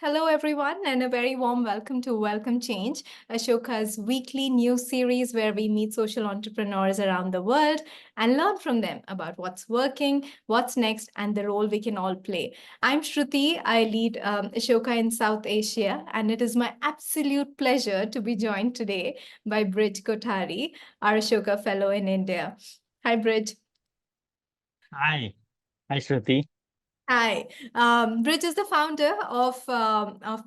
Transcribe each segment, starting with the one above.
Hello, everyone, and a very warm welcome to Welcome Change, Ashoka's weekly news series where we meet social entrepreneurs around the world and learn from them about what's working, what's next, and the role we can all play. I'm Shruti. I lead Ashoka in South Asia, and it is my absolute pleasure to be joined today by Brij Kothari, our Ashoka Fellow in India. Hi, Brij. Hi. Hi, Shruti. Hi. Bridge is the founder of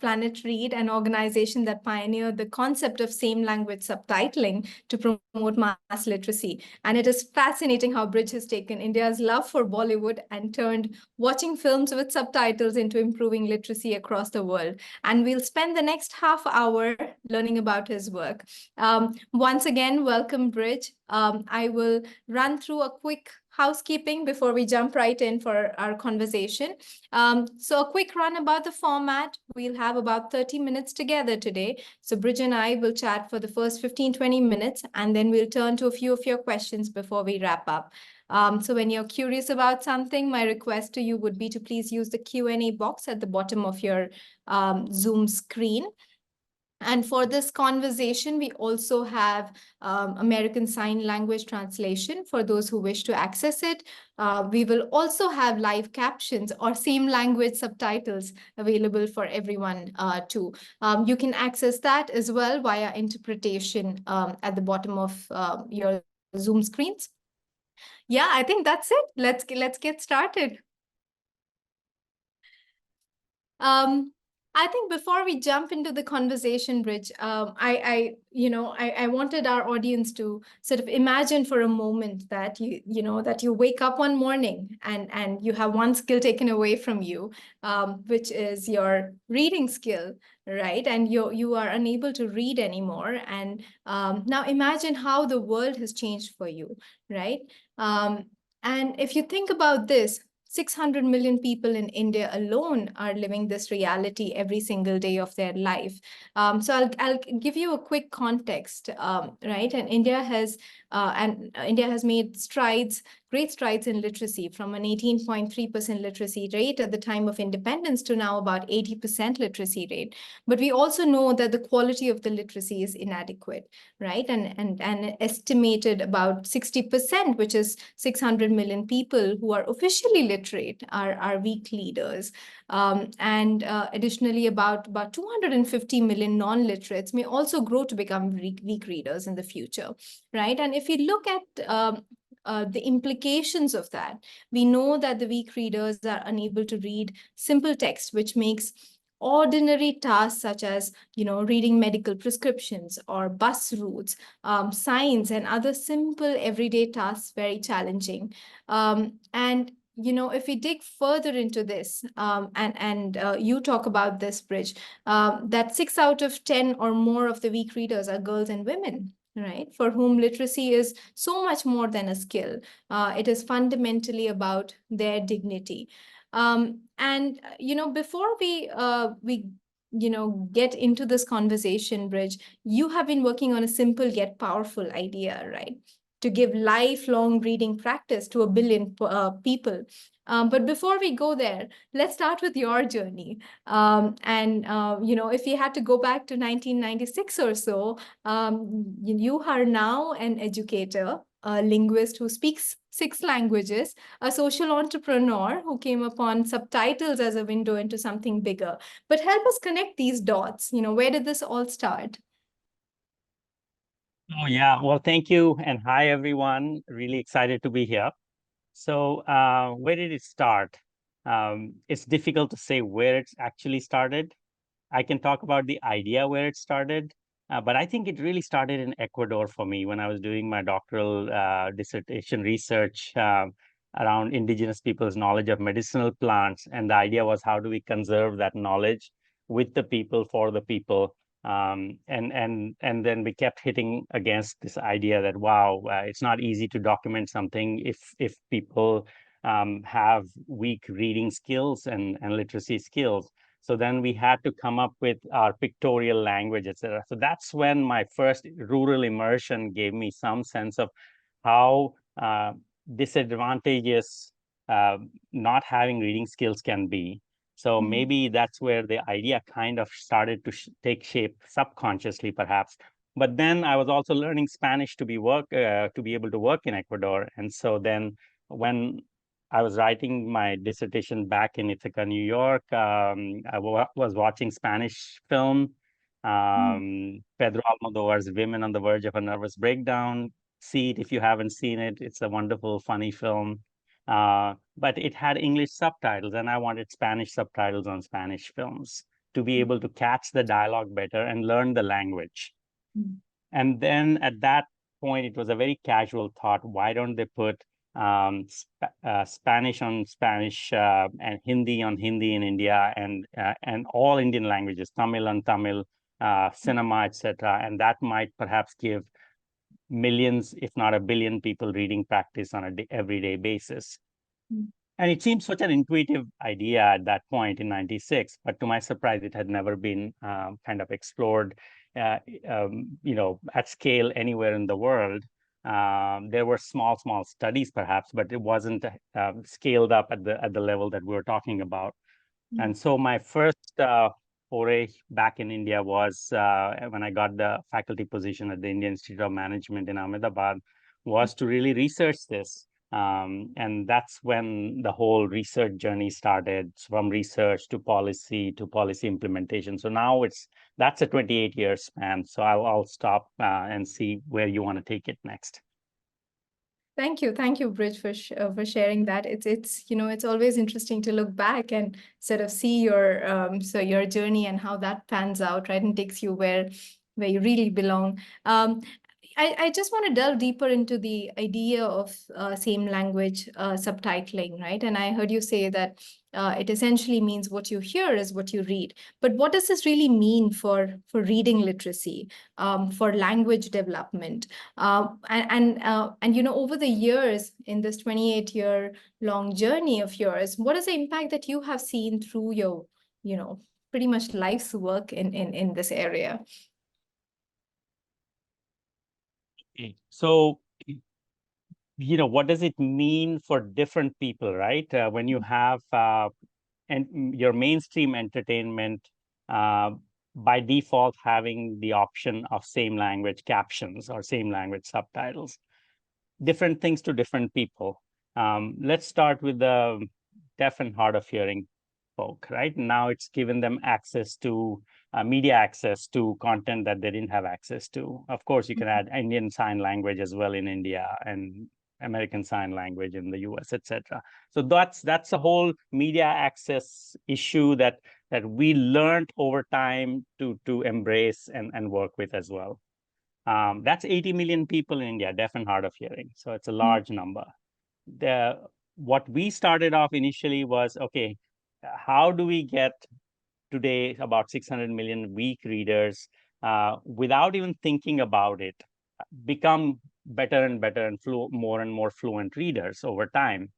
Planet Read, an organization that pioneered the concept of same language subtitling to promote mass literacy. And it is fascinating how Bridge has taken India's love for Bollywood and turned watching films with subtitles into improving literacy across the world. And we'll spend the next half hour learning about his work. Once again, welcome, Bridge. I will run through a quick housekeeping before we jump right in for our conversation. So a quick run about the format. We'll have about 30 minutes together today. So Bridge and I will chat for the first 15-20 minutes, and then we'll turn to a few of your questions before we wrap up. So when you're curious about something, my request to you would be to please use the Q&A box at the bottom of your Zoom screen. And for this conversation, we also have American Sign Language translation for those who wish to access it. We will also have live captions or same language subtitles available for everyone too. You can access that as well via interpretation at the bottom of your Zoom screens. Yeah, I think that's it. Let's get started. I think before we jump into the conversation, Bridge, I wanted our audience to sort of imagine for a moment that that you wake up one morning and you have one skill taken away from you, which is your reading skill, right? And you are unable to read anymore. And now imagine how the world has changed for you, right? And if you think about this, 600 million people in India alone are living this reality every single day of their life. So I'll give you a quick context, right? And India has made great strides in literacy from an 18.3% literacy rate at the time of independence to now about 80% literacy rate. But we also know that the quality of the literacy is inadequate, right? And estimated about 60%, which is 600 million people who are officially literate, are weak leaders. Additionally, about 250 million non-literates may also grow to become weak readers in the future, right? And if we look at the implications of that, we know that the weak readers are unable to read simple text, which makes ordinary tasks such as reading medical prescriptions or bus routes, signs, and other simple everyday tasks very challenging. And if we dig further into this, and you talk about this, Bridge, that 6 out of 10 or more of the weak readers are girls and women, right? For whom literacy is so much more than a skill. It is fundamentally about their dignity. Before we get into this conversation, Bridge, you have been working on a simple yet powerful idea, right? To give lifelong reading practice to 1 billion people. But before we go there, let's start with your journey. If you had to go back to 1996 or so, you are now an educator, a linguist who speaks 6 languages, a social entrepreneur who came upon subtitles as a window into something bigger. But help us connect these dots. Where did this all start? Oh, yeah. Well, thank you. And hi, everyone. Really excited to be here. So, where did it start? It's difficult to say where it's actually started. I can talk about the idea where it started, but I think it really started in Ecuador for me when I was doing my doctoral dissertation research around indigenous people's knowledge of medicinal plants. And the idea was, how do we conserve that knowledge with the people, for the people? And then we kept hitting against this idea that, wow, it's not easy to document something if people have weak reading skills and literacy skills. So then we had to come up with our pictorial language, etc. So that's when my first rural immersion gave me some sense of how disadvantageous not having reading skills can be. So maybe that's where the idea kind of started to take shape subconsciously, perhaps. But then I was also learning Spanish to be able to work in Ecuador. And so then when I was writing my dissertation back in Ithaca, New York, I was watching Spanish film, Pedro Almodovar's Women on the Verge of a Nervous Breakdown. See it if you haven't seen it. It's a wonderful, funny film. But it had English subtitles, and I wanted Spanish subtitles on Spanish films to be able to catch the dialogue better and learn the language. And then at that point, it was a very casual thought. Why don't they put Spanish on Spanish and Hindi on Hindi in India, and all Indian languages, Tamil on Tamil, cinema, etc. And that might perhaps give millions, if not a billion, people reading practice on a everyday basis. And it seemed such an intuitive idea at that point in '96, but to my surprise, it had never been kind of explored, at scale anywhere in the world. There were small studies, perhaps, but it wasn't scaled up at the level that we were talking about. And so my first foray back in India was when I got the faculty position at the Indian Institute of Management in Ahmedabad, was to really research this. And that's when the whole research journey started, from research to policy implementation. So now that's a 28-year span. So I'll stop and see where you want to take it next. Thank you, Brij, for sharing that. It's always interesting to look back and sort of see your journey and how that pans out, right, and takes you where you really belong. I just want to delve deeper into the idea of same language subtitling, right? And I heard you say that it essentially means what you hear is what you read. But what does this really mean for reading literacy, for language development? And over the years in this 28-year-long journey of yours, what is the impact that you have seen through your, pretty much life's work in this area? So, what does it mean for different people, right? When you have and your mainstream entertainment by default having the option of same language captions or same language subtitles, different things to different people. Let's start with the deaf and hard of hearing folk, right? Now it's given them access to media access to content that they didn't have access to. Of course, you can add Indian Sign Language as well in India, and American Sign Language in the US, etc. So that's a whole media access issue that we learned over time to embrace and work with as well. That's 80 million people in India, deaf and hard of hearing. So it's a large number. What we started off initially was, okay, how do we get today about 600 million weak readers without even thinking about it, become better and better and more and more fluent readers over time?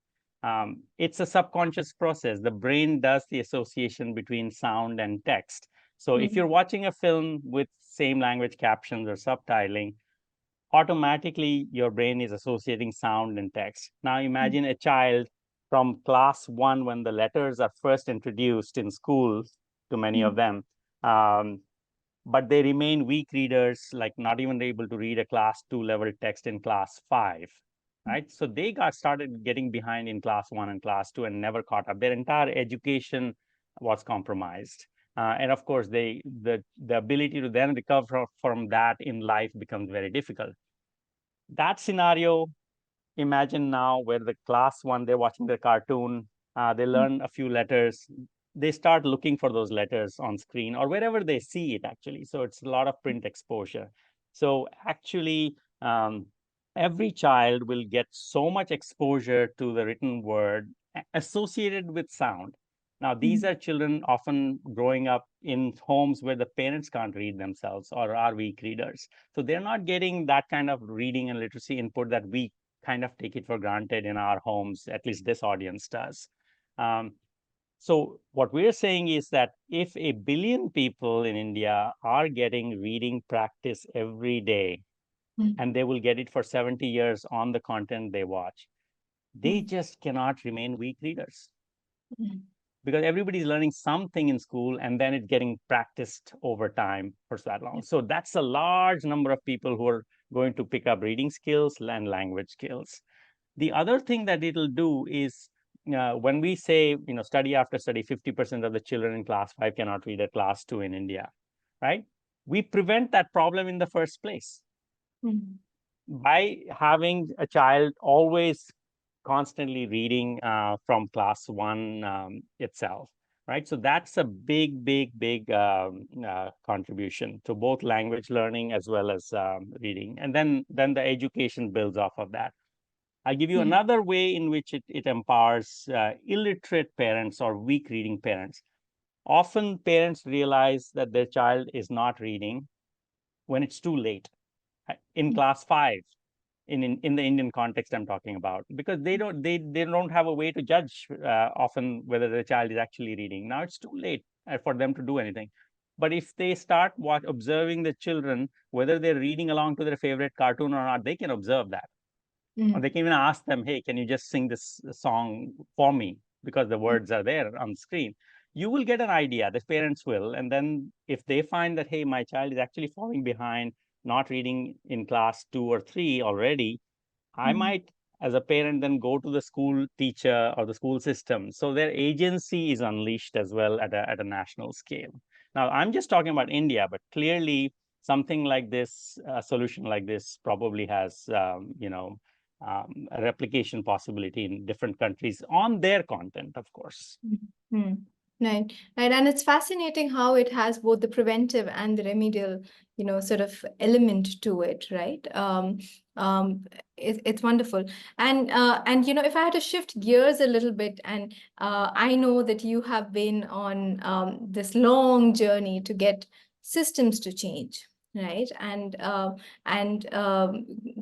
It's a subconscious process. The brain does the association between sound and text. So if you're watching a film with same language captions or subtitling, automatically your brain is associating sound and text. Now imagine a child from class 1, when the letters are first introduced in school to many of them, but they remain weak readers, like not even able to read a class 2 level text in class 5, right? So they started getting behind in class 1 and class 2 and never caught up. Their entire education was compromised. And of course, the ability to then recover from that in life becomes very difficult. That scenario, imagine now where the class 1, they're watching the cartoon, they learn a few letters, they start looking for those letters on screen or wherever they see it, actually. So it's a lot of print exposure. So actually, every child will get so much exposure to the written word associated with sound. Now, these are children often growing up in homes where the parents can't read themselves or are weak readers. So they're not getting that kind of reading and literacy input that we kind of take it for granted in our homes, at least this audience does. So what we're saying is that if 1 billion people in India are getting reading practice every day, and they will get it for 70 years on the content they watch, they just cannot remain weak readers. because everybody's learning something in school and then it's getting practiced over time for that long. So that's a large number of people who are going to pick up reading skills and language skills. The other thing that it'll do is when we say, study after study, 50% of the children in class 5 cannot read at class 2 in India, right? We prevent that problem in the first place by having a child always constantly reading from class 1 itself, right? So that's a big, big, big contribution to both language learning as well as reading. And then the education builds off of that. I'll give you another way in which it empowers illiterate parents or weak reading parents. Often parents realize that their child is not reading when it's too late, in class 5, in the Indian context I'm talking about, because they don't have a way to judge often whether the child is actually reading. Now it's too late for them to do anything. But if they start observing the children, whether they're reading along to their favorite cartoon or not, they can observe that. Or they can even ask them, hey, can you just sing this song for me? Because the words are there on the screen. You will get an idea, the parents will. And then if they find that, hey, my child is actually falling behind, not reading in class 2 or 3 already, I might, as a parent, then go to the school teacher or the school system. So their agency is unleashed as well at a national scale. Now, I'm just talking about India, but clearly something like this, a solution like this probably has, a replication possibility in different countries on their content, of course. Right. And it's fascinating how it has both the preventive and the remedial, sort of element to it, right? It's wonderful. And if I had to shift gears a little bit, and I know that you have been on this long journey to get systems to change, right? And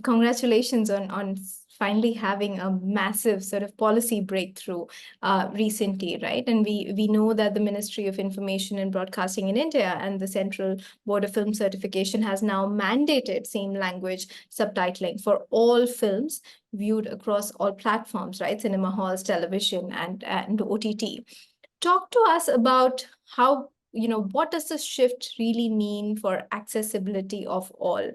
congratulations on finally having a massive sort of policy breakthrough recently, right? And we know that the Ministry of Information and Broadcasting in India and the Central Board of Film Certification has now mandated same language subtitling for all films viewed across all platforms, right? Cinema halls, television, and OTT. Talk to us about how, what does this shift really mean for accessibility of all,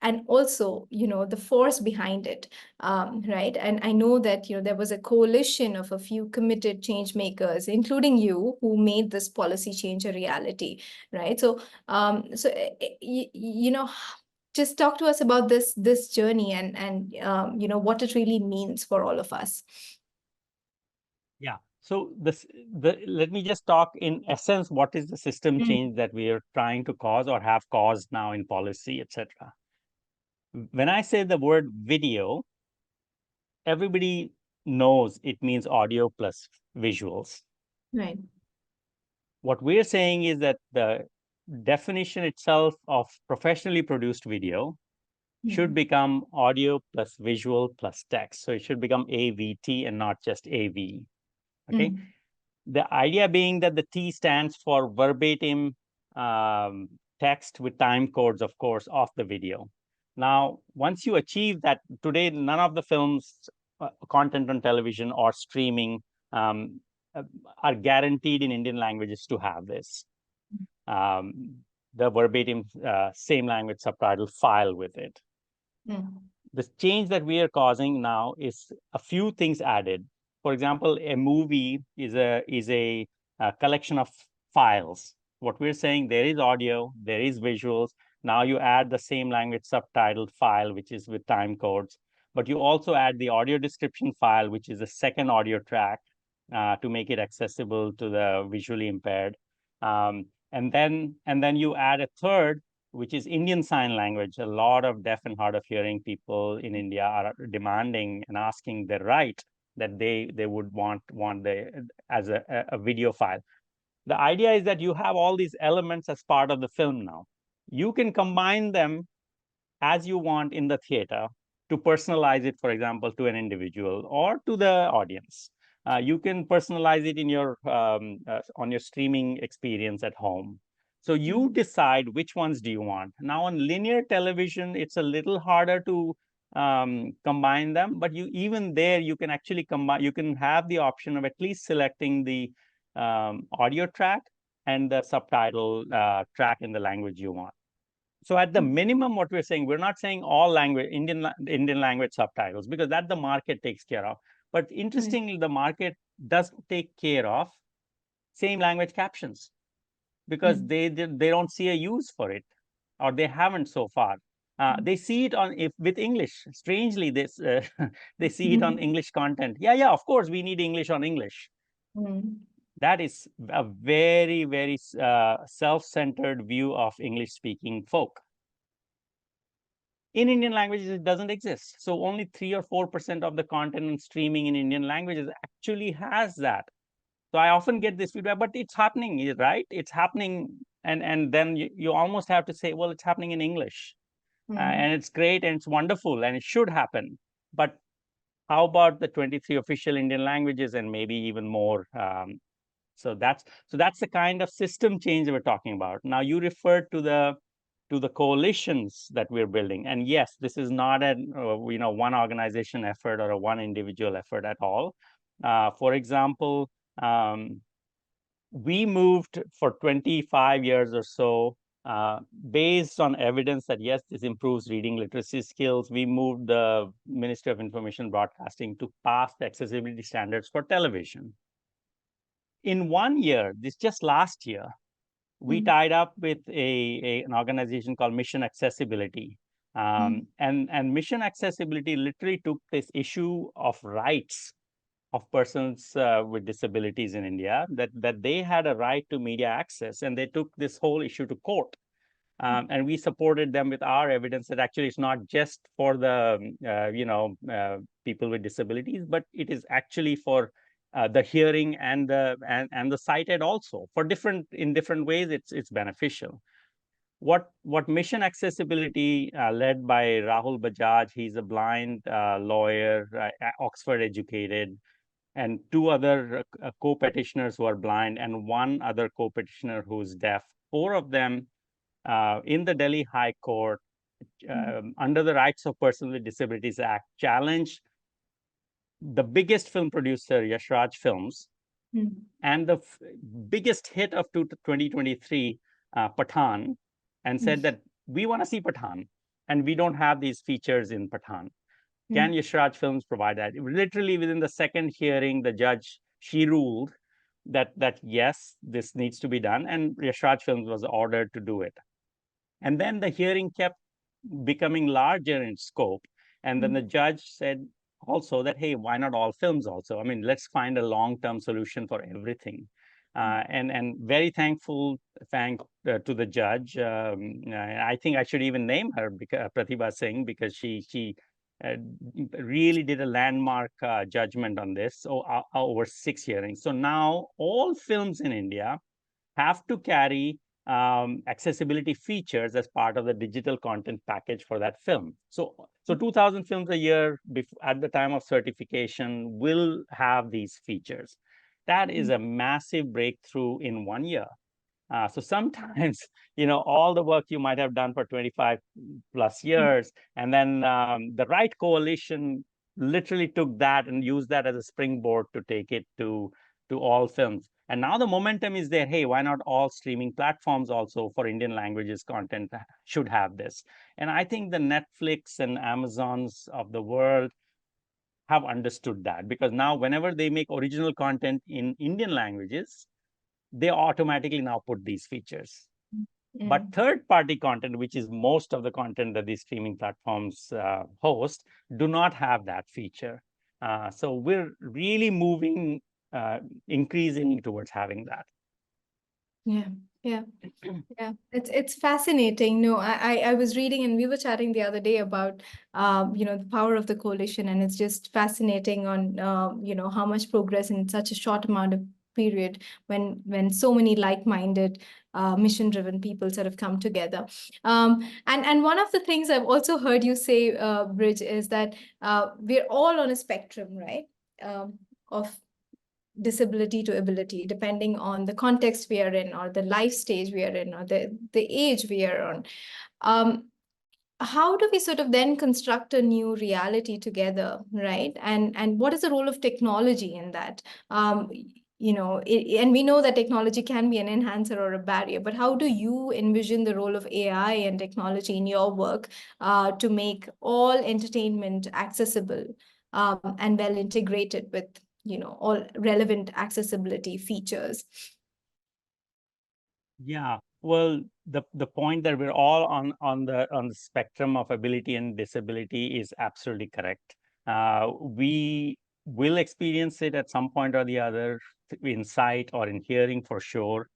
and also, the force behind it, right? And I know that, there was a coalition of a few committed change makers, including you, who made this policy change a reality, right? So, just talk to us about this journey and what it really means for all of us. Yeah. So let me just talk in essence, what is the system change that we are trying to cause or have caused now in policy, etc. When I say the word video, everybody knows it means audio plus visuals. Right. What we're saying is that the definition itself of professionally produced video should become audio plus visual plus text. So it should become AVT and not just AV. Okay. The idea being that the T stands for verbatim text with time codes, of course, of the video. Now, once you achieve that, today, none of the films, content on television or streaming are guaranteed in Indian languages to have this. The verbatim same language subtitle file with it. The change that we are causing now is a few things added. For example, a movie is a collection of files. What we're saying, there is audio, there is visuals. Now you add the same language subtitled file, which is with time codes, but you also add the audio description file, which is a second audio track to make it accessible to the visually impaired. And then you add a third, which is Indian Sign Language. A lot of deaf and hard of hearing people in India are demanding and asking their right that they would want as a video file. The idea is that you have all these elements as part of the film now. You can combine them as you want in the theater to personalize it, for example, to an individual or to the audience. You can personalize it in your on your streaming experience at home. So you decide which ones do you want. Now on linear television, it's a little harder to combine them, but even there you can actually combine. You can have the option of at least selecting the audio track and the subtitle track in the language you want. So at the minimum, what we're saying, we're not saying all language Indian language subtitles, because that the market takes care of. But interestingly, the market doesn't take care of same language captions, because they don't see a use for it, or they haven't so far. They see it with English. Strangely, this they see it on English content. Yeah, of course, we need English on English. That is a very, very self-centered view of English-speaking folk. In Indian languages, it doesn't exist. So only 3 or 4% of the content and streaming in Indian languages actually has that. So I often get this feedback, but it's happening, right? It's happening. And then you almost have to say, well, it's happening in English. And it's great and it's wonderful and it should happen. But how about the 23 official Indian languages and maybe even more? So that's the kind of system change we're talking about. Now, you referred to the coalitions that we're building. And yes, this is not a one organization effort or a one individual effort at all. For example, we moved for 25 years or so, based on evidence that, yes, this improves reading literacy skills. We moved the Ministry of Information Broadcasting to pass the accessibility standards for television. In 1 year, just last year, we tied up with an organization called Mission Accessibility. And Mission Accessibility literally took this issue of rights of persons with disabilities in India, that they had a right to media access, and they took this whole issue to court. And we supported them with our evidence that actually it's not just for the people with disabilities, but it is actually for the hearing and the sighted also. In different ways, it's beneficial. What Mission Accessibility, led by Rahul Bajaj, he's a blind lawyer, Oxford educated, and 2 other co-petitioners who are blind, and 1 other co-petitioner who's deaf. 4 of them in the Delhi High Court, under the Rights of Persons with Disabilities Act, challenged the biggest film producer, Yash Raj Films, and the biggest hit of 2023, Pathan, and said that we want to see Pathan, and we don't have these features in Pathan. Can Yash Raj Films provide that? Literally within the second hearing, the judge, she ruled that yes, this needs to be done, and Yash Raj Films was ordered to do it. And then the hearing kept becoming larger in scope, and then the judge said also that, hey, why not all films also? I mean, let's find a long-term solution for everything. And very thankful to the judge. I think I should even name her, Pratibha Singh, because she really did a landmark judgment on this over 6 hearings. So now all films in India have to carry accessibility features as part of the digital content package for that film. So 2,000 films a year at the time of certification will have these features. That is a massive breakthrough in 1 year. So sometimes, all the work you might have done for 25 plus years, and then the right coalition literally took that and used that as a springboard to take it to all films. And now the momentum is there. Hey, why not all streaming platforms also for Indian languages content should have this? And I think the Netflix and Amazons of the world have understood that, because now whenever they make original content in Indian languages, they automatically now put these features. But third-party content, which is most of the content that these streaming platforms host, do not have that feature. So we're really moving increasingly towards having that. Yeah. It's fascinating. No, I was reading, and we were chatting the other day about the power of the coalition, and it's just fascinating on how much progress in such a short amount of period when so many like-minded mission-driven people sort of come together. And one of the things I've also heard you say, Brij, is that we're all on a spectrum, right? Of disability to ability, depending on the context we are in, or the life stage we are in, or the age we are on. how do we sort of then construct a new reality together, right? And what is the role of technology in that? And we know that technology can be an enhancer or a barrier, but how do you envision the role of AI and technology in your work to make all entertainment accessible and well integrated with, all relevant accessibility features? Yeah, well, the point that we're all on the spectrum of ability and disability is absolutely correct. We will experience it at some point or the other in sight or in hearing for sure.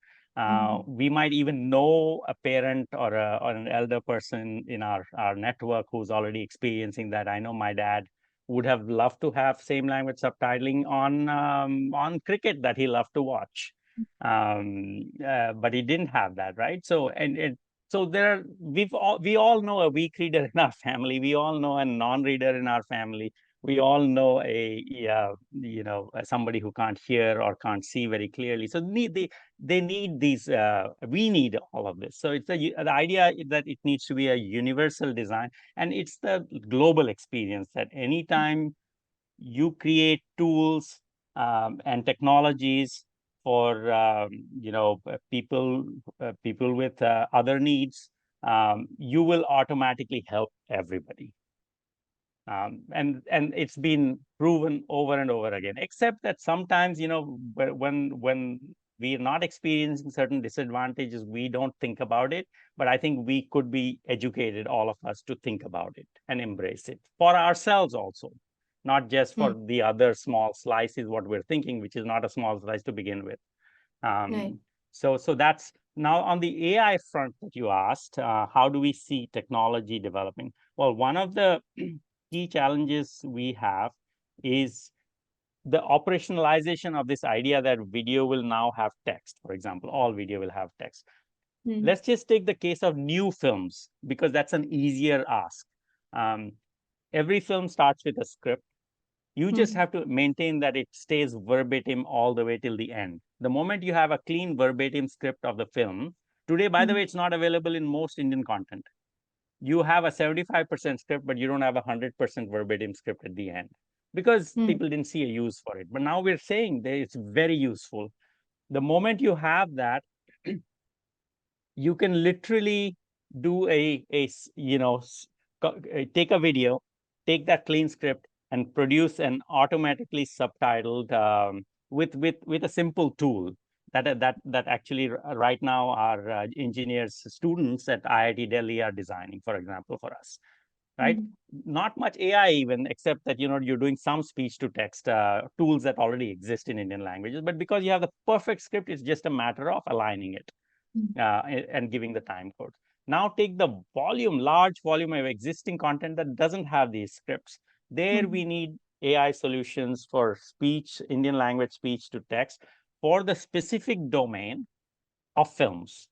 We might even know a parent or an elder person in our network who's already experiencing that. I know my dad would have loved to have same language subtitling on cricket that he loved to watch, but he didn't have that, right? So so we all know a weak reader in our family. We all know a non-reader in our family. We all know somebody who can't hear or can't see very clearly. So they need these. We need all of this. So it's the idea that it needs to be a universal design, and it's the global experience that anytime you create tools and technologies for people with other needs, you will automatically help everybody. And it's been proven over and over again, except that sometimes, when we're not experiencing certain disadvantages, we don't think about it. But I think we could be educated, all of us, to think about it and embrace it for ourselves also, not just for the other small slice is what we're thinking, which is not a small slice to begin with. Right. So that's now on the AI front that you asked, how do we see technology developing? Well, one of the key challenges we have is the operationalization of this idea that video will now have text. For example, all video will have text. Let's just take the case of new films, because that's an easier ask. Every film starts with a script. You just have to maintain that it stays verbatim all the way till the end. The moment you have a clean verbatim script of the film, today, by the way, it's not available in most Indian content. You have a 75% script, but you don't have a 100% verbatim script at the end, because people didn't see a use for it. But now we're saying that it's very useful. The moment you have that, you can literally do take a video, take that clean script, and produce an automatically subtitled with a simple tool that actually right now our engineers students at IIT Delhi are designing, for example, for us. Right? Not much AI even, except that you're doing some speech to text tools that already exist in Indian languages. But because you have the perfect script, it's just a matter of aligning it and giving the time code. Now take the large volume of existing content that doesn't have these scripts. There we need AI solutions for speech, Indian language speech to text, for the specific domain of films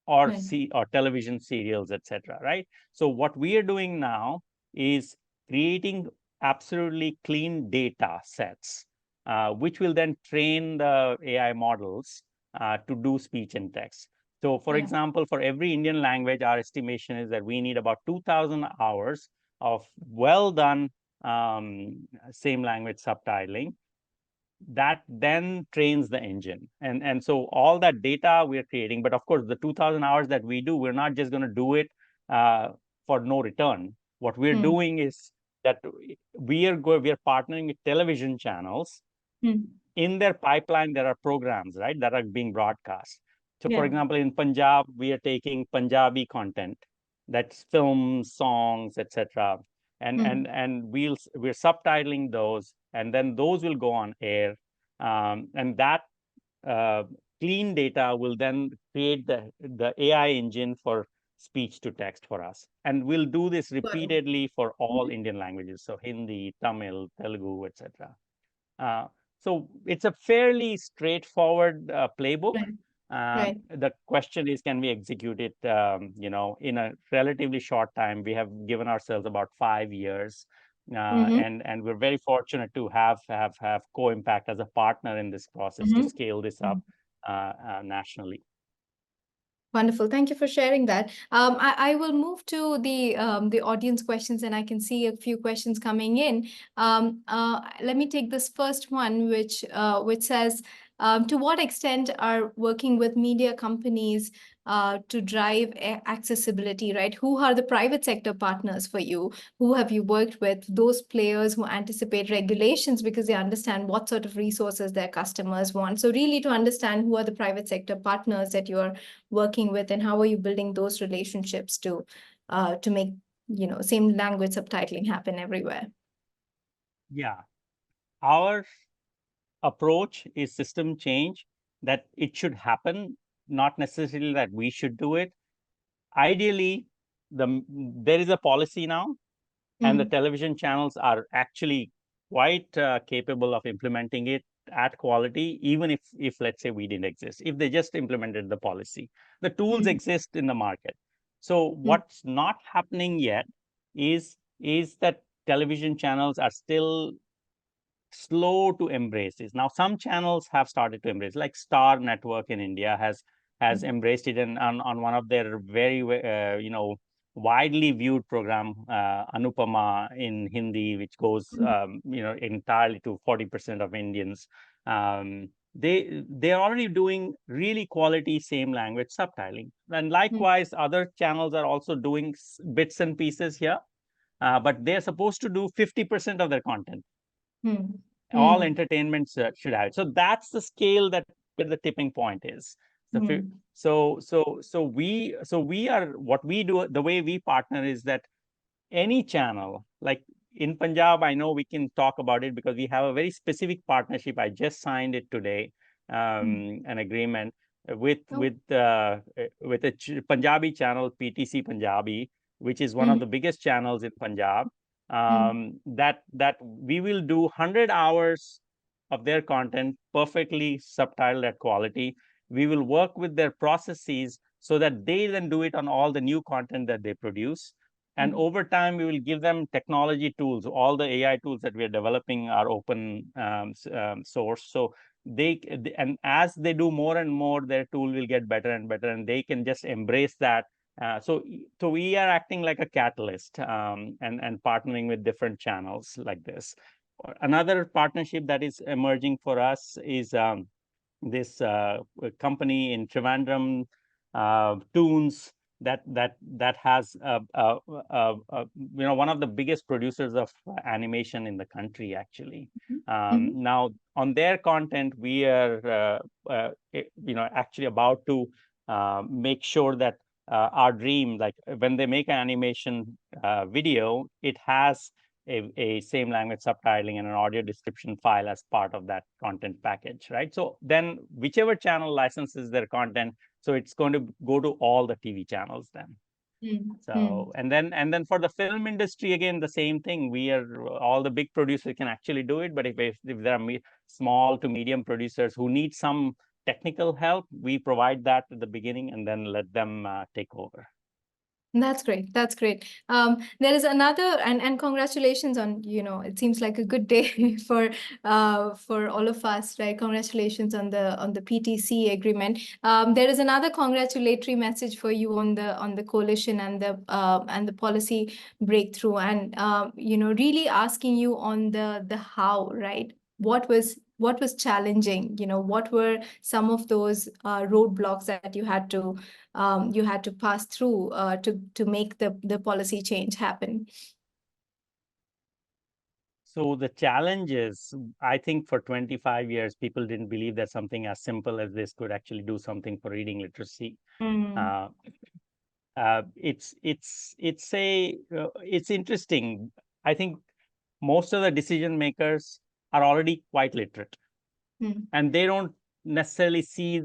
or television serials, etc. Right? So what we are doing now is creating absolutely clean data sets, which will then train the AI models to do speech and text. So, for example, for every Indian language, our estimation is that we need about 2,000 hours of well done same language subtitling that then trains the engine. And so all that data we're creating, but of course, the 2,000 hours that we do, we're not just going to do it for no return. What we're doing is that we are partnering with television channels. In their pipeline, there are programs, right, that are being broadcast. So, for example, in Punjab, we are taking Punjabi content, that's films, songs, etc., and we're subtitling those, and then those will go on air, and that clean data will then create the AI engine for speech to text for us, and we'll do this repeatedly for all Indian languages, so Hindi, Tamil, Telugu, etc. So it's a fairly straightforward playbook. The question is, can we execute it, in a relatively short time? We have given ourselves about 5 years, and we're very fortunate to have Co-Impact as a partner in this process to scale this up nationally. Wonderful. Thank you for sharing that. I will move to the audience questions, and I can see a few questions coming in. Let me take this first one, which says, to what extent are working with media companies to drive accessibility, right? Who are the private sector partners for you? Who have you worked with? Those players who anticipate regulations because they understand what sort of resources their customers want. So really to understand who are the private sector partners that you're working with, and how are you building those relationships to make same language subtitling happen everywhere? Yeah, our approach is system change, that it should happen, not necessarily that we should do it. Ideally, there is a policy now, and the television channels are actually quite capable of implementing it at quality, even if let's say we didn't exist, if they just implemented the policy. The tools exist in the market. So what's not happening yet is that television channels are still slow to embrace this. Now, some channels have started to embrace, like Star Network in India has embraced it, and on one of their very widely viewed program, Anupama in Hindi, which goes entirely to 40% of Indians. They are already doing really quality same language subtitling, and likewise other channels are also doing bits and pieces here, but they're supposed to do 50% of their content. All entertainments should have it. So that's the scale that where the tipping point is. So we are, what we do, the way we partner is that any channel, like in Punjab, I know we can talk about it because we have a very specific partnership. I just signed it today, an agreement with a Punjabi channel, PTC Punjabi, which is one of the biggest channels in Punjab. That we will do 100 hours of their content perfectly subtitled at quality. We will work with their processes so that they then do it on all the new content that they produce. And over time, we will give them technology tools. All the AI tools that we are developing are open source. So and as they do more and more, their tool will get better and better, and they can just embrace that. So we are acting like a catalyst, and partnering with different channels like this. Another partnership that is emerging for us is this company in Trivandrum, Toons, that has one of the biggest producers of animation in the country, actually. Now, on their content, we are actually about to make sure that our dream, like when they make an animation video, it has a same language subtitling and an audio description file as part of that content package, right? So then whichever channel licenses their content, so it's going to go to all the TV channels then. So and then for the film industry, again, the same thing. We are, all the big producers can actually do it, but if there are small to medium producers who need some technical help, we provide that at the beginning and then let them take over. That's great. That's great. There is another, and congratulations on, it seems like a good day for all of us, right? Congratulations on the PTC agreement. There is another congratulatory message for you on the coalition and the policy breakthrough, and really asking you on the how, right? What was challenging? What were some of those roadblocks that you had to pass through to make the policy change happen? So the challenge is, I think for 25 years, people didn't believe that something as simple as this could actually do something for reading literacy. It's interesting. I think most of the decision makers are already quite literate, and they don't necessarily see,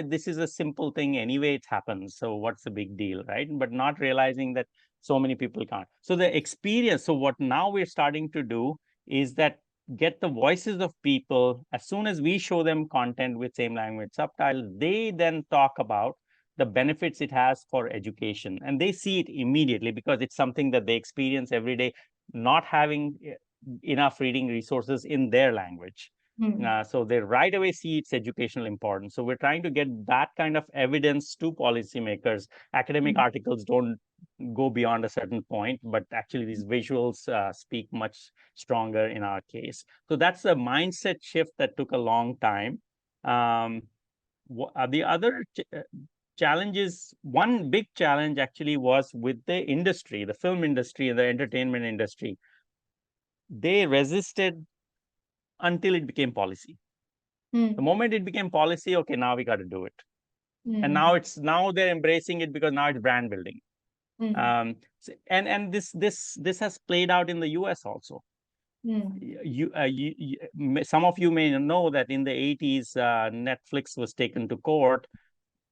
this is a simple thing anyway, it happens, so what's the big deal, right? But not realizing that so many people can't. So the experience, so what now we're starting to do is that get the voices of people. As soon as we show them content with same language subtitles, they then talk about the benefits it has for education, and they see it immediately because it's something that they experience every day, not having enough reading resources in their language. So they right away see its educational importance. So we're trying to get that kind of evidence to policymakers. Academic articles don't go beyond a certain point, but actually these visuals speak much stronger in our case. So that's a mindset shift that took a long time. The other challenges, one big challenge actually was with the industry, the film industry and the entertainment industry. They resisted until it became policy. The moment it became policy, okay, now we got to do it. And now they're embracing it because now it's brand building. And this has played out in the US also. Some of you may know that in the 80s, Netflix was taken to court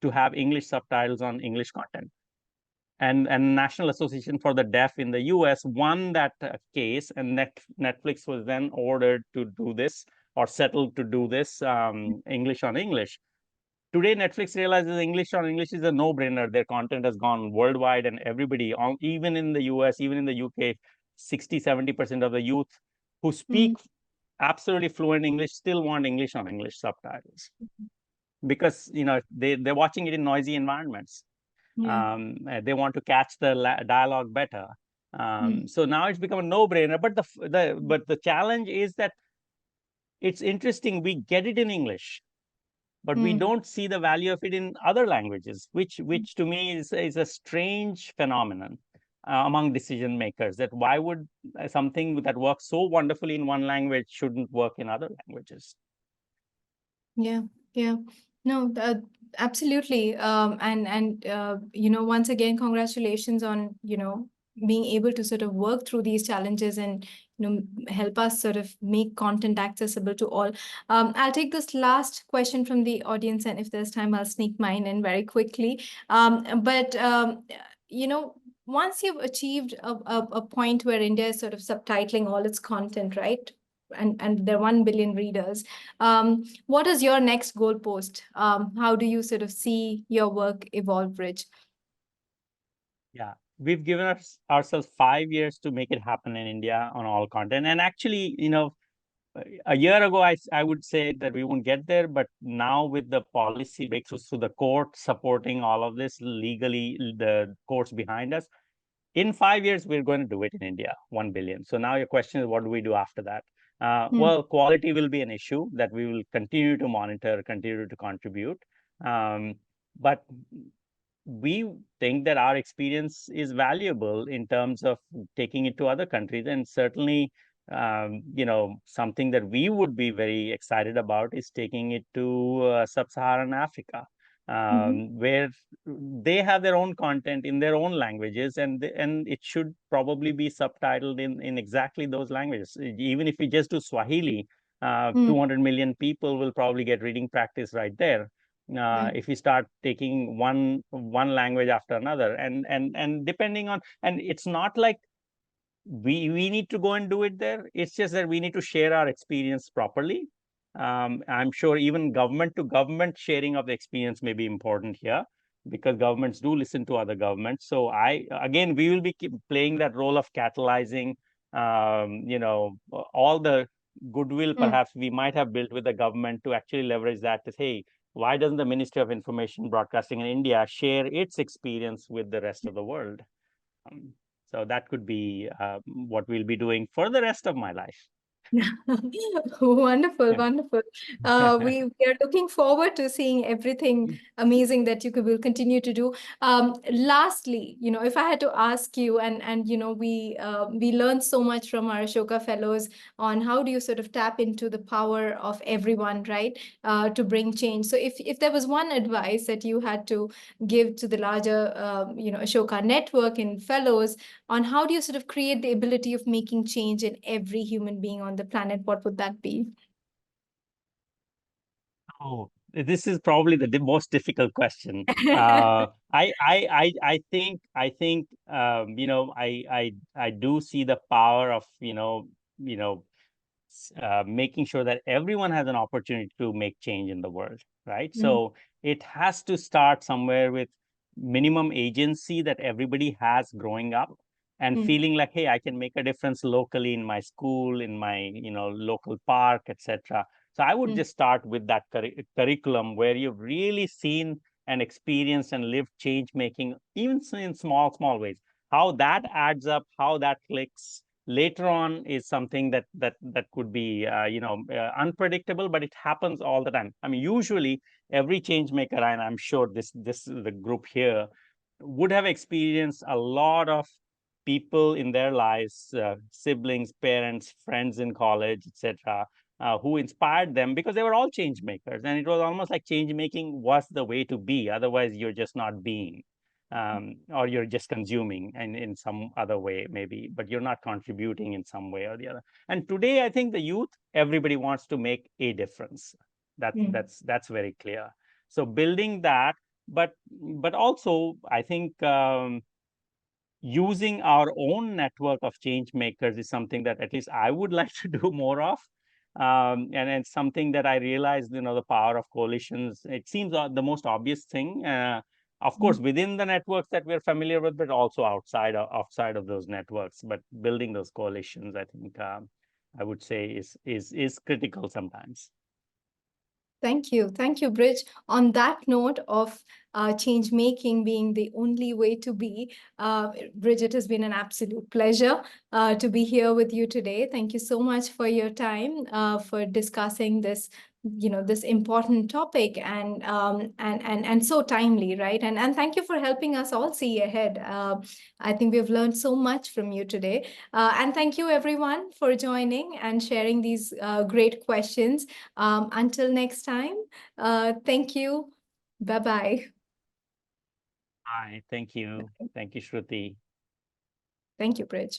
to have English subtitles on English content. And National Association for the Deaf in the US won that case, and Netflix was then ordered to do this, or settled to do this, English on English. Today, Netflix realizes English on English is a no-brainer. Their content has gone worldwide, and everybody, even in the US, even in the UK, 60-70% of the youth who speak absolutely fluent English still want English on English subtitles, because they're watching it in noisy environments. They want to catch the dialogue better. So now it's become a no-brainer. But the challenge is that it's interesting. We get it in English, but we don't see the value of it in other languages, which to me is a strange phenomenon among decision makers. That why would something that works so wonderfully in one language shouldn't work in other languages? Yeah. No, absolutely. Once again, congratulations on, being able to sort of work through these challenges and, help us sort of make content accessible to all. I'll take this last question from the audience, and if there's time, I'll sneak mine in very quickly. Once you've achieved a point where India is sort of subtitling all its content, right? And there are 1 billion readers. What is your next goalpost? How do you sort of see your work evolve, Brij? Yeah, we've given ourselves 5 years to make it happen in India on all content. And actually, a year ago, I would say that we won't get there, but now with the policy breakthroughs through the court supporting all of this legally, the courts behind us, in 5 years, we're going to do it in India, 1 billion. So now your question is, what do we do after that? Well, quality will be an issue that we will continue to monitor, continue to contribute. But we think that our experience is valuable in terms of taking it to other countries. And certainly, something that we would be very excited about is taking it to sub-Saharan Africa, where they have their own content in their own languages, and it should probably be subtitled in exactly those languages. Even if we just do Swahili, 200 million people will probably get reading practice right there. If we start taking one language after another, and depending on, and it's not like we need to go and do it there. It's just that we need to share our experience properly. I'm sure even government to government sharing of the experience may be important here, because governments do listen to other governments. So we will be playing that role of catalyzing, all the goodwill perhaps we might have built with the government to actually leverage that to, hey, why doesn't the Ministry of Information Broadcasting in India share its experience with the rest of the world? So that could be what we'll be doing for the rest of my life. Wonderful. We are looking forward to seeing everything amazing that will continue to do. Lastly, if I had to ask you, and we learned so much from our Ashoka Fellows on how do you sort of tap into the power of everyone, right, to bring change. So if there was one advice that you had to give to the larger, Ashoka network and fellows on how do you sort of create the ability of making change in every human being on the planet, what would that be? Oh, this is probably the most difficult question. I think I do see the power of making sure that everyone has an opportunity to make change in the world, right? So it has to start somewhere with minimum agency that everybody has growing up, and feeling like, hey, I can make a difference locally in my school, in my local park, etc. So I would just start with that curriculum where you've really seen and experienced and lived change making, even in small ways. How that adds up, how that clicks later on is something that could be unpredictable, but it happens all the time. I mean, usually every change maker, and I'm sure this the group here would have experienced a lot of people in their lives, siblings, parents, friends in college, etc., who inspired them, because they were all change makers, and it was almost like change making was the way to be. Otherwise, you're just not being, or you're just consuming, and in some other way maybe, but you're not contributing in some way or the other. And today, I think the youth, everybody wants to make a difference. That's very clear. So building that, but also, I think using our own network of change makers is something that at least I would like to do more of. And it's something that I realized, the power of coalitions. It seems the most obvious thing, of course, within the networks that we're familiar with, but also outside of those networks. But building those coalitions, I think, I would say is critical sometimes. Thank you, Brij. On that note of change making being the only way to be, Brij, it has been an absolute pleasure to be here with you today. Thank you so much for your time, for discussing this, this important topic, and so timely, right? And thank you for helping us all see ahead. I think we've learned so much from you today. And thank you everyone for joining and sharing these great questions. Until next time, thank you. Bye-bye. Hi, thank you. Thank you, Shruti. Thank you, Brij.